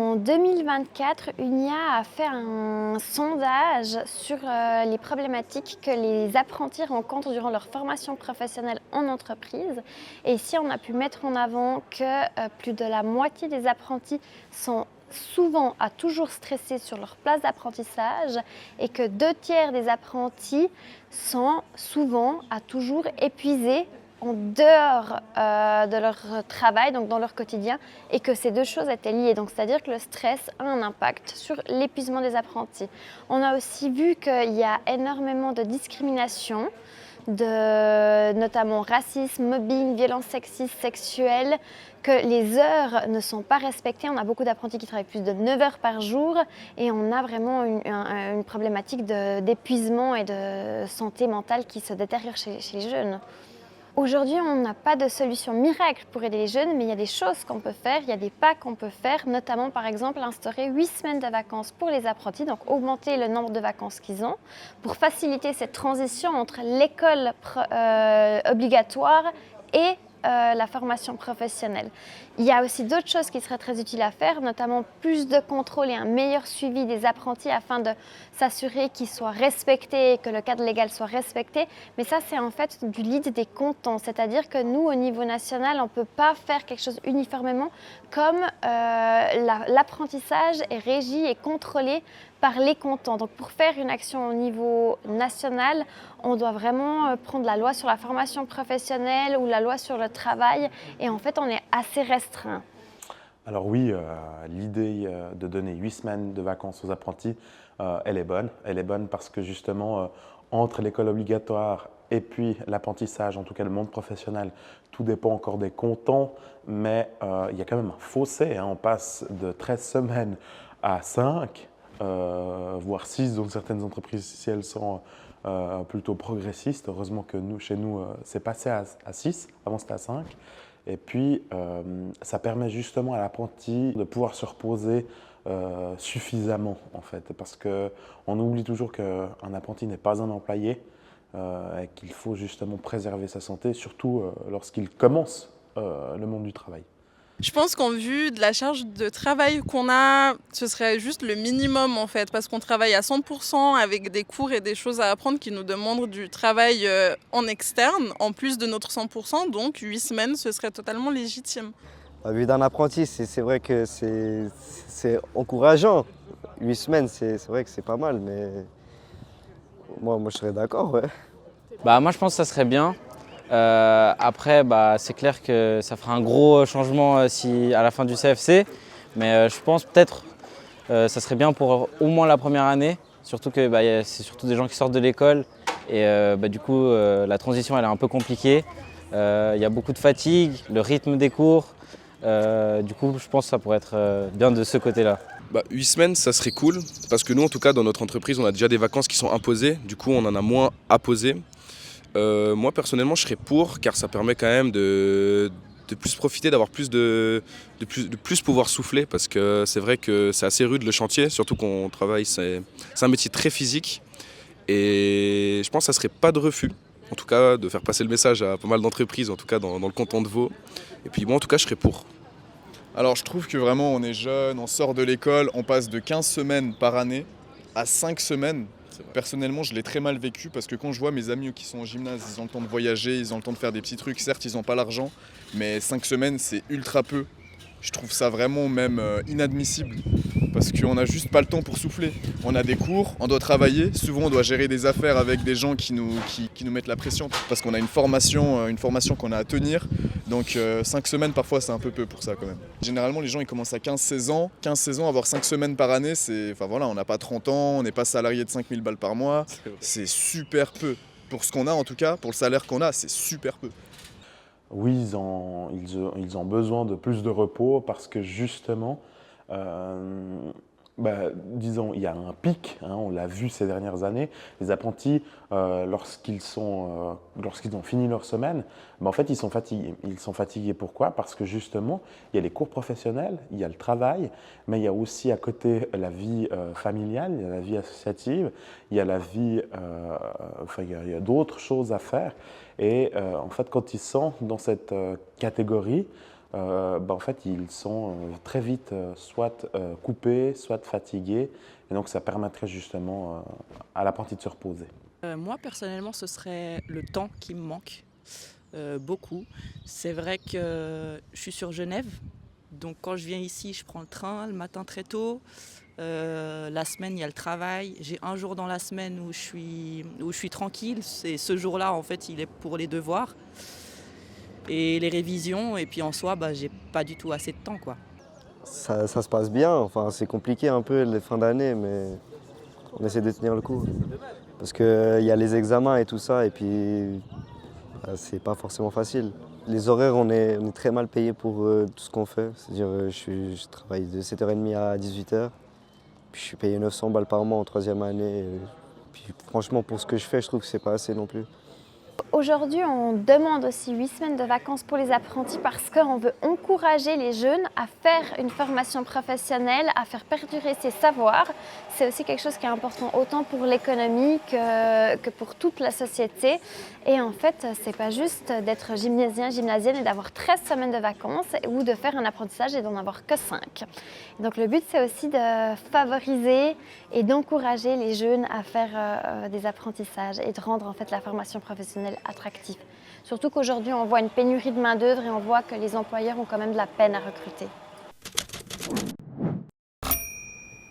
En 2024, UNIA a fait un sondage sur les problématiques que les apprentis rencontrent durant leur formation professionnelle en entreprise. Et ici, on a pu mettre en avant que plus de la moitié des apprentis sont souvent à toujours stressés sur leur place d'apprentissage et que 2/3 des apprentis sont souvent à toujours épuisés en dehors de leur travail, donc dans leur quotidien, et que ces deux choses étaient liées. Donc, c'est-à-dire que le stress a un impact sur l'épuisement des apprentis. On a aussi vu qu'il y a énormément de discrimination, notamment racisme, mobbing, violence sexiste, sexuelle, que les heures ne sont pas respectées. On a beaucoup d'apprentis qui travaillent plus de 9 heures par jour et on a vraiment une problématique d'épuisement et de santé mentale qui se détériore chez les jeunes. Aujourd'hui, on n'a pas de solution miracle pour aider les jeunes, mais il y a des choses qu'on peut faire, il y a des pas qu'on peut faire, notamment par exemple instaurer 8 semaines de vacances pour les apprentis, donc augmenter le nombre de vacances qu'ils ont, pour faciliter cette transition entre l'école obligatoire et la formation professionnelle. Il y a aussi d'autres choses qui seraient très utiles à faire, notamment plus de contrôle et un meilleur suivi des apprentis afin de s'assurer qu'ils soient respectés et que le cadre légal soit respecté. Mais ça, c'est en fait du lead des cantons, c'est-à-dire que nous, au niveau national, on ne peut pas faire quelque chose uniformément comme l'apprentissage est régi et contrôlé par les cantons. Donc pour faire une action au niveau national, on doit vraiment prendre la loi sur la formation professionnelle ou la loi sur le travail et en fait on est assez restreint. Alors oui, l'idée de donner 8 semaines de vacances aux apprentis, elle est bonne. Elle est bonne parce que justement, entre l'école obligatoire et puis l'apprentissage, en tout cas le monde professionnel, tout dépend encore des cantons, mais il y a quand même un fossé, hein. On passe de 13 semaines à 5, voire 6 dans certaines entreprises si elles sont plutôt progressistes. Heureusement que chez nous, c'est passé à 6, avant c'était à 5. Et puis, ça permet justement à l'apprenti de pouvoir se reposer suffisamment, en fait. Parce qu'on oublie toujours qu'un apprenti n'est pas un employé et qu'il faut justement préserver sa santé, surtout lorsqu'il commence le monde du travail. Je pense qu'en vue de la charge de travail qu'on a, ce serait juste le minimum en fait, parce qu'on travaille à 100% avec des cours et des choses à apprendre qui nous demandent du travail en externe, en plus de notre 100%, donc 8 semaines, ce serait totalement légitime. La vie d'un apprenti, c'est vrai que c'est encourageant. 8 semaines, c'est vrai que c'est pas mal, mais moi je serais d'accord, ouais. Moi je pense que ça serait bien. Après, c'est clair que ça fera un gros changement à la fin du CFC, mais je pense peut-être ça serait bien pour au moins la première année, surtout que c'est surtout des gens qui sortent de l'école et du coup la transition elle est un peu compliquée. Il y a beaucoup de fatigue, le rythme des cours, du coup je pense que ça pourrait être bien de ce côté-là. 8 semaines, ça serait cool, parce que nous en tout cas dans notre entreprise on a déjà des vacances qui sont imposées, du coup on en a moins à poser. Moi personnellement je serais pour, car ça permet quand même de plus profiter, d'avoir de plus pouvoir souffler, parce que c'est vrai que c'est assez rude le chantier, surtout qu'on travaille, c'est un métier très physique et je pense que ça serait pas de refus, en tout cas de faire passer le message à pas mal d'entreprises, en tout cas dans le canton de Vaud, et puis moi en tout cas je serais pour. Alors je trouve que vraiment on est jeune, on sort de l'école, on passe de 15 semaines par année à 5 semaines. Personnellement, je l'ai très mal vécu parce que quand je vois mes amis qui sont au gymnase, ils ont le temps de voyager, ils ont le temps de faire des petits trucs. Certes, ils n'ont pas l'argent, mais 5 semaines, c'est ultra peu. Je trouve ça vraiment même inadmissible parce qu'on n'a juste pas le temps pour souffler. On a des cours, on doit travailler, souvent on doit gérer des affaires avec des gens qui nous mettent la pression parce qu'on a une formation qu'on a à tenir. Donc 5 semaines parfois c'est un peu peu pour ça quand même. Généralement les gens ils commencent à 15-16 ans. 15-16 ans, avoir 5 semaines par année, on n'a pas 30 ans, on n'est pas salarié de 5000 balles par mois. C'est super peu. Pour ce qu'on a en tout cas, pour le salaire qu'on a, c'est super peu. Oui, ils ont besoin de plus de repos parce que justement, disons, il y a un pic, hein, on l'a vu ces dernières années. Les apprentis, lorsqu'ils ont fini leur semaine, en fait, ils sont fatigués. Ils sont fatigués pourquoi? Parce que justement, il y a les cours professionnels, il y a le travail, mais il y a aussi à côté la vie familiale, il y a la vie associative, il y a la vie, il y a d'autres choses à faire. Et en fait, quand ils sont dans cette catégorie, en fait, ils sont très vite soit coupés, soit fatigués. Et donc, ça permettrait justement à l'apprenti de se reposer. Moi, personnellement, ce serait le temps qui me manque beaucoup. C'est vrai que je suis sur Genève, donc quand je viens ici, je prends le train le matin très tôt. La semaine, il y a le travail. J'ai un jour dans la semaine où je suis tranquille. Et ce jour-là, en fait, il est pour les devoirs et les révisions. Et puis en soi, j'ai pas du tout assez de temps, quoi. Ça se passe bien, enfin c'est compliqué un peu les fins d'année, mais on essaie de tenir le coup. Parce qu'il y a les examens et tout ça, et puis c'est pas forcément facile. Les horaires, on est très mal payé pour tout ce qu'on fait. C'est-à-dire je travaille de 7h30 à 18h, puis je suis payé 900 balles par mois en 3e année. Puis franchement, pour ce que je fais, je trouve que c'est pas assez non plus. Aujourd'hui, on demande aussi 8 semaines de vacances pour les apprentis parce qu'on veut encourager les jeunes à faire une formation professionnelle, à faire perdurer ses savoirs. C'est aussi quelque chose qui est important autant pour l'économie que pour toute la société. Et en fait, c'est pas juste d'être gymnasien, gymnasienne et d'avoir 13 semaines de vacances ou de faire un apprentissage et d'en avoir que 5. Donc le but, c'est aussi de favoriser et d'encourager les jeunes à faire des apprentissages et de rendre en fait la formation professionnelle attractive. Surtout qu'aujourd'hui, on voit une pénurie de main-d'œuvre et on voit que les employeurs ont quand même de la peine à recruter.